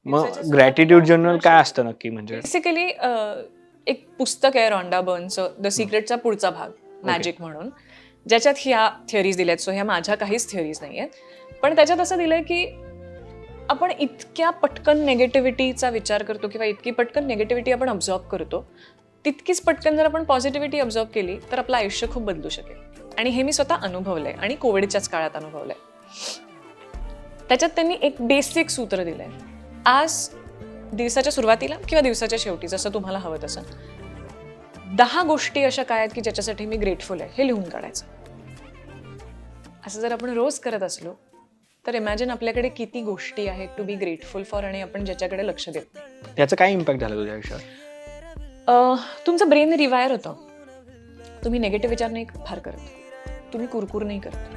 मग gratitude journal काय असतं नक्की म्हणजे? बेसिकली एक पुस्तक आहे रॉन्डा बर्नचं, द सिक्रेटचा पुढचा भाग, मॅजिक म्हणून, ज्याच्यात ह्या थिअरीज दिल्यात. सो ह्या माझ्या काहीच थिअरीज नाही आहेत, पण त्याच्यात असं दिलंय की आपण इतक्या पटकन नेगेटिव्हिटीचा विचार करतो किंवा इतकी पटकन नेगेटिव्हिटी आपण ऑब्झर्व करतो, तितकीच पटकन जर आपण पॉझिटिव्हिटी ऑब्झर्व केली तर आपलं आयुष्य खूप बदलू शकेल. आणि हे मी स्वतः अनुभवलंय आणि कोविडच्याच काळात अनुभवलंय. त्याच्यात त्यांनी एक बेसिक सूत्र दिलंय. आज दिवसाच्या सुरुवातीला किंवा दिवसाच्या शेवटी जसं तुम्हाला हवं तसं 10 गोष्टी अशा काय आहेत की ज्याच्यासाठी मी ग्रेटफुल आहे हे लिहून काढायचं. असं जर आपण रोज करत असलो तर इमॅजिन आपल्याकडे किती गोष्टी आहेत टू बी ग्रेटफुल फॉर आणि आपण ज्याच्याकडे लक्ष देत नाही. त्याचा काय इम्पॅक्ट झाला तुझ्या आयुष्यावर? तुमचं ब्रेन रिवायर होतं. तुम्ही नेगेटिव्ह विचार नाही फार करत, तुम्ही कुरकुर नाही करत.